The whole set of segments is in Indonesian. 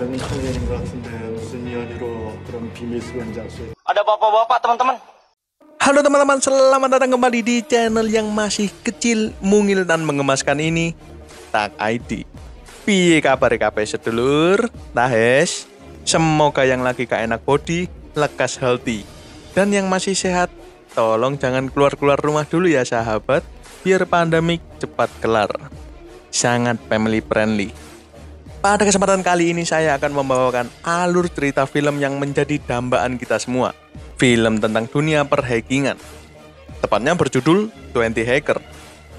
정청년인 것 같은데 무슨 연유로 그런 비밀스러운 장소에 Ada bapak-bapak teman-teman. Halo teman-teman, selamat datang kembali di channel yang masih kecil, mungil dan mengemaskan ini, Tak ID. Piye kabar kabeh sedulur? Tahes. Semoga yang lagi gak enak body, lekas healthy. Dan yang masih sehat, tolong jangan keluar-keluar rumah dulu ya sahabat, biar pandemik cepat kelar. Sangat family friendly. Pada kesempatan kali ini saya akan membawakan alur cerita film yang menjadi dambaan kita semua. Film tentang dunia perhackingan. Tepatnya berjudul 20 Hacker.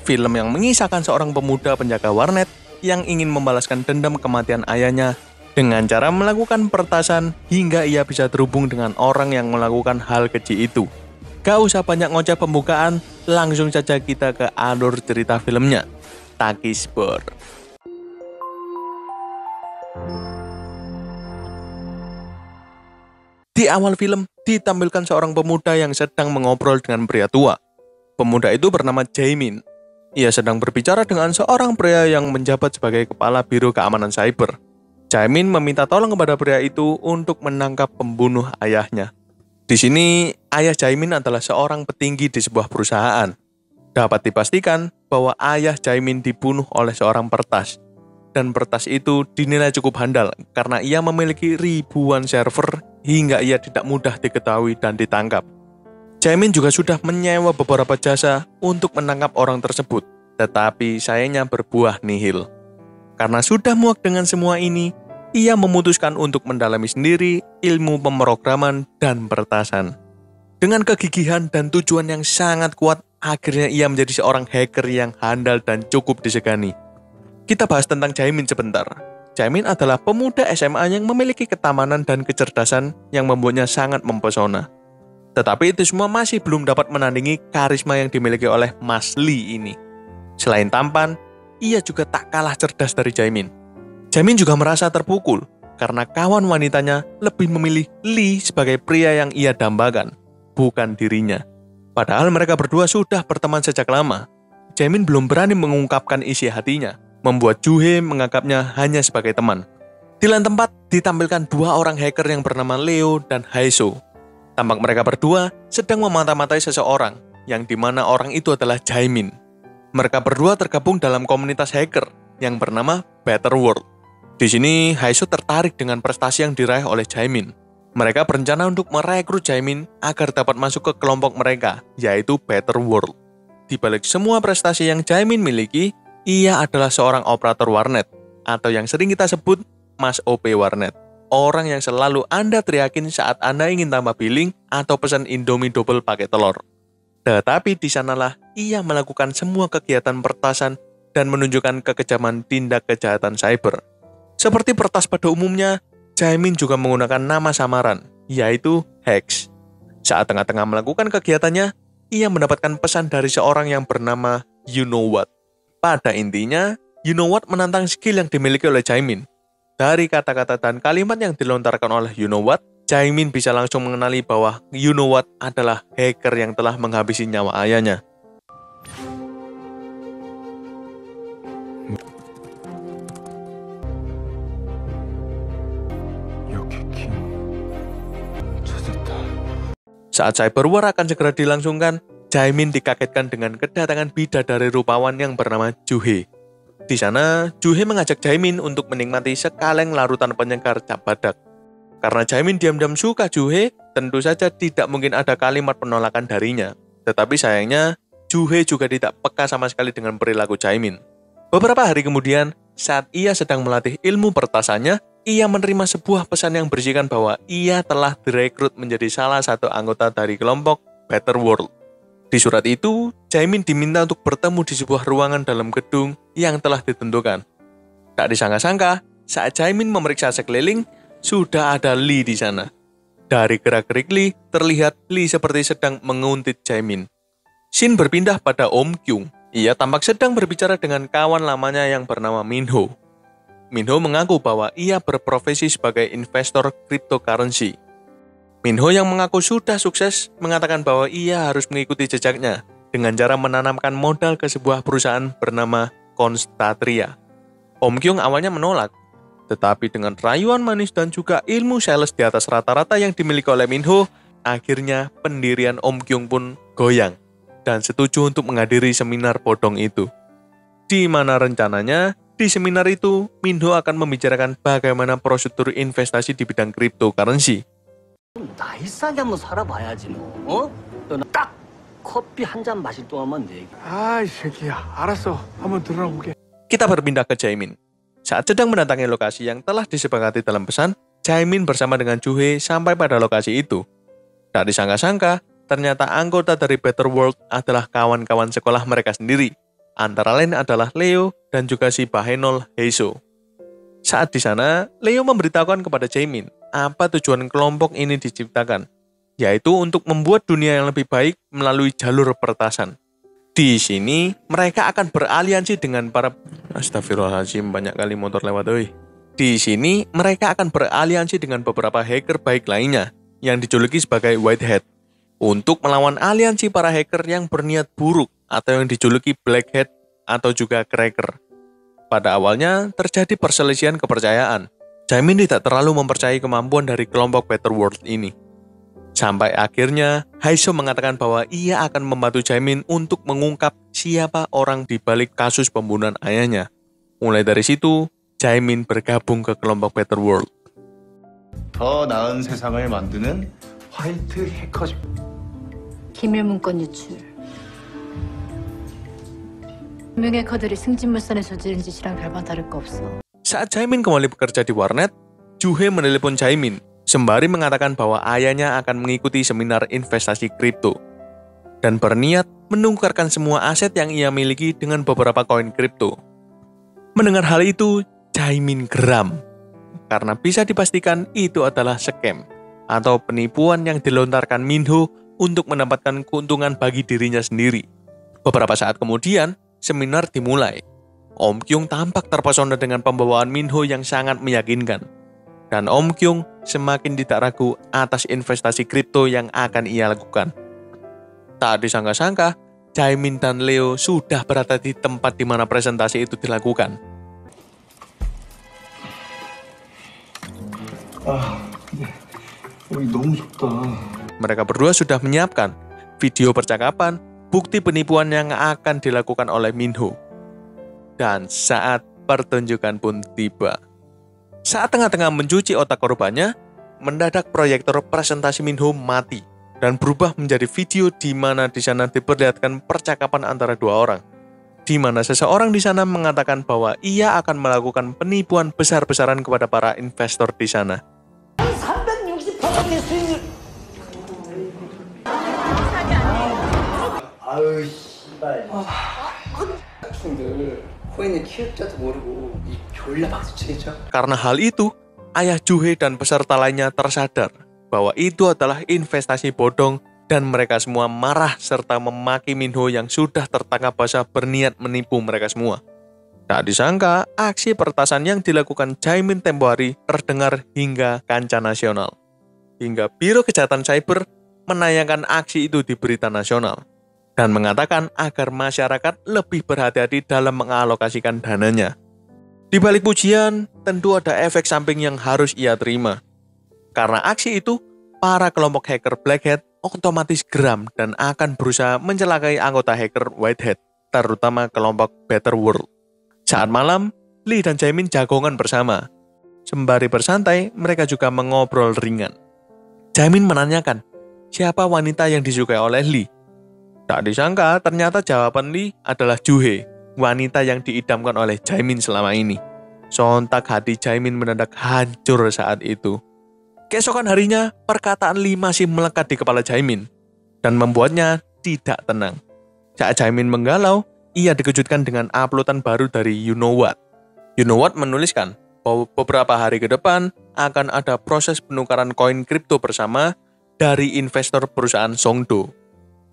Film yang mengisahkan seorang pemuda penjaga warnet yang ingin membalaskan dendam kematian ayahnya dengan cara melakukan pertasan hingga ia bisa terhubung dengan orang yang melakukan hal keji itu. Gak usah banyak ngoceh pembukaan, langsung saja kita ke alur cerita filmnya. Takispor. Di awal film, ditampilkan seorang pemuda yang sedang mengobrol dengan pria tua. Pemuda itu bernama Jaemin. Ia sedang berbicara dengan seorang pria yang menjabat sebagai kepala Biro Keamanan Cyber. Jaemin meminta tolong kepada pria itu untuk menangkap pembunuh ayahnya. Di sini, ayah Jaemin adalah seorang petinggi di sebuah perusahaan. Dapat dipastikan bahwa ayah Jaemin dibunuh oleh seorang peretas. Dan peretas itu dinilai cukup handal karena ia memiliki ribuan server hingga ia tidak mudah diketahui dan ditangkap. Jaemin juga sudah menyewa beberapa jasa untuk menangkap orang tersebut, tetapi sayangnya berbuah nihil. Karena sudah muak dengan semua ini, ia memutuskan untuk mendalami sendiri ilmu pemrograman dan peretasan. Dengan kegigihan dan tujuan yang sangat kuat, akhirnya ia menjadi seorang hacker yang handal dan cukup disegani. Kita bahas tentang Jaemin sebentar. Jaemin adalah pemuda SMA yang memiliki ketamanan dan kecerdasan yang membuatnya sangat mempesona. Tetapi itu semua masih belum dapat menandingi karisma yang dimiliki oleh Mas Lee ini. Selain tampan, ia juga tak kalah cerdas dari Jaemin. Jaemin juga merasa terpukul karena kawan wanitanya lebih memilih Lee sebagai pria yang ia dambakan, bukan dirinya. Padahal mereka berdua sudah berteman sejak lama. Jaemin belum berani mengungkapkan isi hatinya, membuat Juhe menganggapnya hanya sebagai teman. Di lain tempat, ditampilkan dua orang hacker yang bernama Leo dan Haeso. Tampak mereka berdua sedang memata-matai seseorang, yang dimana orang itu adalah Jaemin. Mereka berdua tergabung dalam komunitas hacker yang bernama Better World. Di sini, Haeso tertarik dengan prestasi yang diraih oleh Jaemin. Mereka berencana untuk merekrut Jaemin agar dapat masuk ke kelompok mereka, yaitu Better World. Di balik semua prestasi yang Jaemin miliki, ia adalah seorang operator warnet, atau yang sering kita sebut Mas OP Warnet. Orang yang selalu Anda teriakin saat Anda ingin tambah billing atau pesan Indomie double pakai telur. Tetapi di sanalah ia melakukan semua kegiatan pertasan dan menunjukkan kekejaman tindak kejahatan cyber. Seperti peretas pada umumnya, Jaemin juga menggunakan nama samaran, yaitu Hex. Saat tengah-tengah melakukan kegiatannya, ia mendapatkan pesan dari seorang yang bernama You Know What. Pada intinya, You Know What menantang skill yang dimiliki oleh Jaemin. Dari kata-kata dan kalimat yang dilontarkan oleh You Know What, Jaemin bisa langsung mengenali bahwa You Know What adalah hacker yang telah menghabisi nyawa ayahnya. Saat cyber war akan segera dilangsungkan, Jaemin dikagetkan dengan kedatangan bidadari rupawan yang bernama Juhe. Di sana, Juhe mengajak Jaemin untuk menikmati sekaleng larutan penyegar cap badak. Karena Jaemin diam-diam suka Juhe, tentu saja tidak mungkin ada kalimat penolakan darinya. Tetapi sayangnya, Juhe juga tidak peka sama sekali dengan perilaku Jaemin. Beberapa hari kemudian, saat ia sedang melatih ilmu pertasannya, ia menerima sebuah pesan yang berisikan bahwa ia telah direkrut menjadi salah satu anggota dari kelompok Better World. Di surat itu, Jaemin diminta untuk bertemu di sebuah ruangan dalam gedung yang telah ditentukan. Tak disangka-sangka, saat Jaemin memeriksa sekeliling, sudah ada Lee di sana. Dari gerak-gerik Lee, terlihat Lee seperti sedang menguntit Jaemin. Scene berpindah pada Om Kyung. Ia tampak sedang berbicara dengan kawan lamanya yang bernama Minho. Minho mengaku bahwa ia berprofesi sebagai investor cryptocurrency. Minho yang mengaku sudah sukses mengatakan bahwa ia harus mengikuti jejaknya dengan cara menanamkan modal ke sebuah perusahaan bernama Constatria. Om Kyung awalnya menolak, Tetapi dengan rayuan manis dan juga ilmu sales di atas rata-rata yang dimiliki oleh Minho, akhirnya pendirian Om Kyung pun goyang dan setuju untuk menghadiri seminar bodong itu. Di mana rencananya, di seminar itu, Minho akan membicarakan bagaimana prosedur investasi di bidang cryptocurrency. 나이스하게 한번 살아봐야지 뭐. 어? 너는 딱 커피 한 잔 마실 동안만 내 얘기. 아이 새끼야 알았어 한번 들어볼게. Kita berpindah ke Jaemin. Saat sedang mendatangi lokasi yang telah disepakati dalam pesan, Jaemin bersama dengan Juhe sampai pada lokasi itu. Tak disangka-sangka, ternyata anggota dari Better World adalah kawan-kawan sekolah mereka sendiri. Antara lain adalah Leo dan juga si Bahenol Heiso. Saat di sana, Leo memberitahukan kepada Jaemin apa tujuan kelompok ini diciptakan, yaitu untuk membuat dunia yang lebih baik melalui jalur peretasan. Di sini, mereka akan beraliansi dengan para... Astagfirullahaladzim, banyak kali motor lewat, oi. Di sini, mereka akan beraliansi dengan beberapa hacker baik lainnya, yang dijuluki sebagai Whitehead, untuk melawan aliansi para hacker yang berniat buruk, atau yang dijuluki Blackhead, atau juga Cracker. Pada awalnya, terjadi perselisihan kepercayaan. Jaemin tidak terlalu mempercayai kemampuan dari kelompok Better World ini. Sampai akhirnya, Heiso mengatakan bahwa ia akan membantu Jaemin untuk mengungkap siapa orang di balik kasus pembunuhan ayahnya. Mulai dari situ, Jaemin bergabung ke kelompok Better World. 더 나은 세상을 만드는 화이트 해커즈. 기밀 문건 유출. 유명 해커들이 승진물선에 저지른 짓이랑 별반 다를 거 없어. Saat Jaemin kembali bekerja di warnet, Juhe menelepon Jaemin sembari mengatakan bahwa ayahnya akan mengikuti seminar investasi kripto dan berniat menukarkan semua aset yang ia miliki dengan beberapa koin kripto. Mendengar hal itu, Jaemin geram karena bisa dipastikan itu adalah scam atau penipuan yang dilontarkan Minho untuk mendapatkan keuntungan bagi dirinya sendiri. Beberapa saat kemudian, seminar dimulai. Om Kyung tampak terpesona dengan pembawaan Minho yang sangat meyakinkan. Dan Om Kyung semakin tidak ragu atas investasi kripto yang akan ia lakukan. Tak disangka-sangka, Jaemin dan Leo sudah berada di tempat di mana presentasi itu dilakukan. 여기 너무 좁다. Mereka berdua sudah menyiapkan video percakapan, bukti penipuan yang akan dilakukan oleh Minho. Dan saat pertunjukan pun tiba. Saat tengah-tengah mencuci otak korbannya, mendadak proyektor presentasi Minho mati dan berubah menjadi video di mana di sana diperlihatkan percakapan antara dua orang, di mana seseorang di sana mengatakan bahwa ia akan melakukan penipuan besar-besaran kepada para investor di sana. 360%의 수익률. 아유 씨발. 들 코인을 키울 줄도 모르고 이 졸라 박수치겠죠? Karena hal itu, ayah Juhe dan peserta lainnya tersadar bahwa itu adalah investasi bodong dan mereka semua marah serta memaki Minho yang sudah tertangkap basah berniat menipu mereka semua. Tak disangka, aksi peretasan yang dilakukan Jaemin tempo hari terdengar hingga kancah nasional. Hingga Biro Kejahatan Cyber menayangkan aksi itu di berita nasional dan mengatakan agar masyarakat lebih berhati-hati dalam mengalokasikan dananya. Di balik pujian, tentu ada efek samping yang harus ia terima. Karena aksi itu, para kelompok hacker Blackhead otomatis geram dan akan berusaha mencelakai anggota hacker Whitehead, terutama kelompok Better World. Saat malam, Lee dan Jaemin jagongan bersama. Sembari bersantai, mereka juga mengobrol ringan. Jaemin menanyakan, siapa wanita yang disukai oleh Lee? Tak disangka, ternyata jawaban Lee adalah Juhe, wanita yang diidamkan oleh Jaemin selama ini. Sontak hati Jaemin mendadak hancur saat itu. Keesokan harinya, perkataan Lee masih melekat di kepala Jaemin dan membuatnya tidak tenang. Saat Jaemin menggalau, ia dikejutkan dengan uploadan baru dari You Know What. You Know What menuliskan bahwa beberapa hari ke depan akan ada proses penukaran koin kripto bersama dari investor perusahaan Songdo.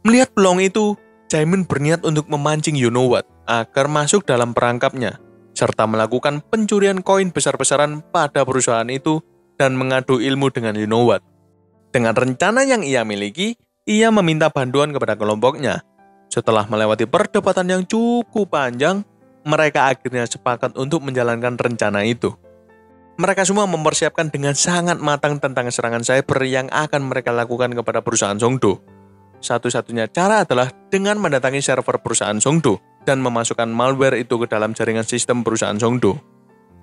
Melihat peluang itu, Jaemin berniat untuk memancing You Know What agar masuk dalam perangkapnya, serta melakukan pencurian koin besar-besaran pada perusahaan itu dan mengadu ilmu dengan You Know What. Dengan rencana yang ia miliki, ia meminta bantuan kepada kelompoknya. Setelah melewati perdebatan yang cukup panjang, mereka akhirnya sepakat untuk menjalankan rencana itu. mereka semua mempersiapkan dengan sangat matang tentang serangan cyber yang akan mereka lakukan kepada perusahaan Songdo. Satu-satunya cara adalah dengan mendatangi server perusahaan Songdo dan memasukkan malware itu ke dalam jaringan sistem perusahaan Songdo.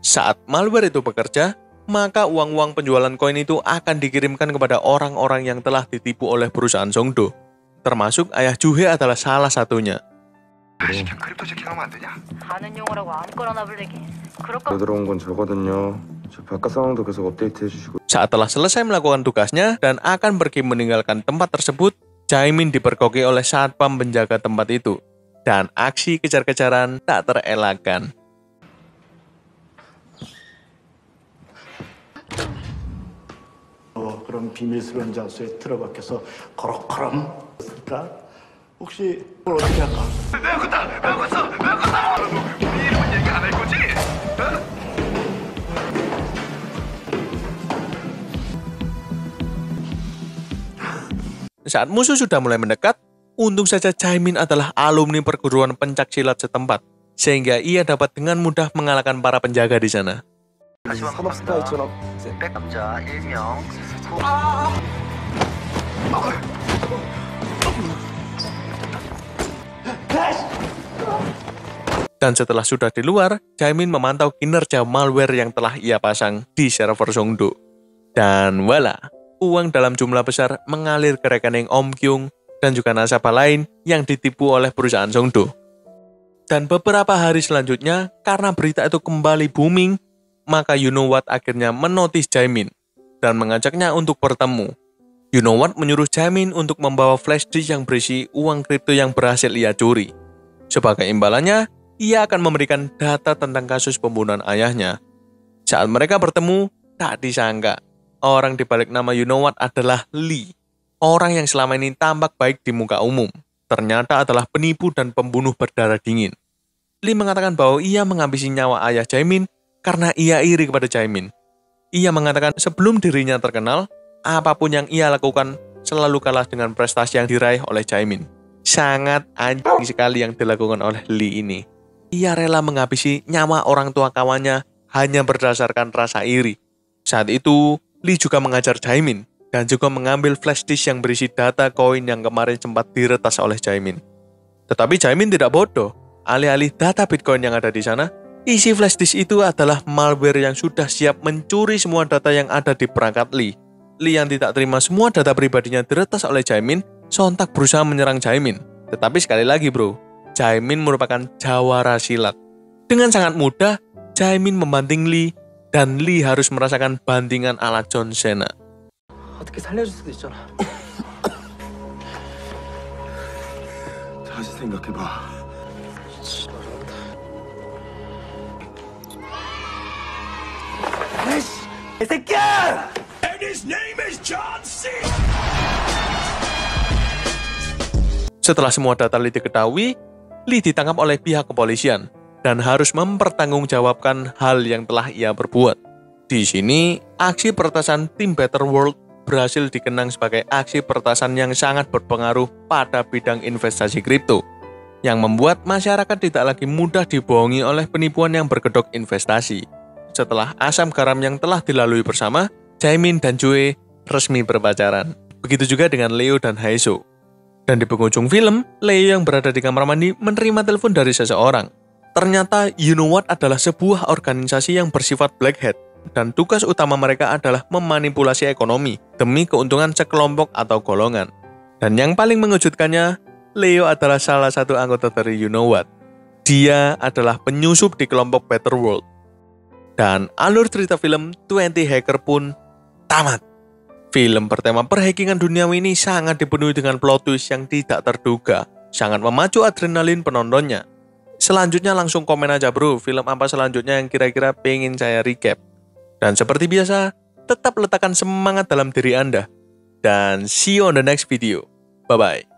Saat malware itu bekerja, maka uang-uang penjualan koin itu akan dikirimkan kepada orang-orang yang telah ditipu oleh perusahaan Songdo. Termasuk ayah Juhe adalah salah satunya. 아는 용어라고 아무거나 나불대기. 그럴 거 들어온 건 저거든요. 저 바깥 상황도 계속 업데이트 해주시고. Saat telah selesai melakukan tugasnya dan akan pergi meninggalkan tempat tersebut, Jaemin dipergoki oleh satpam penjaga tempat itu. Dan aksi kejar-kejaran tak terelakkan. 그런 비밀스러운 장소에 틀어박혀서 거럭거럭 했을까? 혹시 그걸 어떻게 할까? Saat musuh sudah mulai mendekat, untung saja Jaemin adalah alumni perguruan pencak silat setempat, sehingga ia dapat dengan mudah mengalahkan para penjaga di sana. Dan setelah sudah di luar, Jaemin memantau kinerja malware yang telah ia pasang di server Songdo. Dan voila, uang dalam jumlah besar mengalir ke rekening Om Kyung dan juga nasabah lain yang ditipu oleh perusahaan Songdo. Dan beberapa hari selanjutnya, karena berita itu kembali booming, maka You Know What akhirnya menotis Jaemin dan mengajaknya untuk bertemu. You Know What menyuruh Jaemin untuk membawa flash disk yang berisi uang kripto yang berhasil ia curi. Sebagai imbalannya, ia akan memberikan data tentang kasus pembunuhan ayahnya. Saat mereka bertemu, tak disangka, orang di balik nama You Know What adalah Lee. Orang yang selama ini tampak baik di muka umum, ternyata adalah penipu dan pembunuh berdarah dingin. Lee mengatakan bahwa ia menghabisi nyawa ayah Jaemin karena ia iri kepada Jaemin. Ia mengatakan sebelum dirinya terkenal, apapun yang ia lakukan selalu kalah dengan prestasi yang diraih oleh Jaemin. Sangat anjing sekali yang dilakukan oleh Lee ini. Ia rela menghabisi nyawa orang tua kawannya hanya berdasarkan rasa iri. Saat itu, Lee juga mengajar Jaemin dan juga mengambil flash disk yang berisi data koin yang kemarin sempat diretas oleh Jaemin. Tetapi Jaemin tidak bodoh. Alih-alih data Bitcoin yang ada di sana, isi flash disk itu adalah malware yang sudah siap mencuri semua data yang ada di perangkat Lee. Lee yang tidak terima semua data pribadinya diretas oleh Jaemin, sontak berusaha menyerang Jaemin. Tetapi sekali lagi bro, Jaemin merupakan jawara silat. Dengan sangat mudah, Jaemin membanting Lee, dan Lee harus merasakan bantingan ala John Cena. 어떻게 살려줄 수도 있잖아. 다시 생각해봐. 이 새끼야! Setelah semua data Lee diketahui, Lee ditangkap oleh pihak kepolisian dan harus mempertanggungjawabkan hal yang telah ia perbuat. Di sini, aksi peretasan tim Better World berhasil dikenang sebagai aksi peretasan yang sangat berpengaruh pada bidang investasi kripto, yang membuat masyarakat tidak lagi mudah dibohongi oleh penipuan yang berkedok investasi. Setelah asam garam yang telah dilalui bersama, Jaemin dan Joe resmi berpacaran. Begitu juga dengan Leo dan Haeso. Dan di penghujung film, Leo yang berada di kamar mandi menerima telepon dari seseorang. Ternyata You Know What adalah sebuah organisasi yang bersifat black hat, dan tugas utama mereka adalah memanipulasi ekonomi demi keuntungan sekelompok atau golongan. Dan yang paling mengejutkannya, Leo adalah salah satu anggota dari You Know What. Dia adalah penyusup di kelompok Better World. Dan alur cerita film 20 Hacker pun tamat. Film bertema perhackingan duniawi ini sangat dipenuhi dengan plot twist yang tidak terduga, sangat memacu adrenalin penontonnya. Selanjutnya langsung komen aja bro, film apa selanjutnya yang kira-kira pengen saya recap. Dan seperti biasa, tetap letakkan semangat dalam diri Anda. Dan see you on the next video. Bye-bye.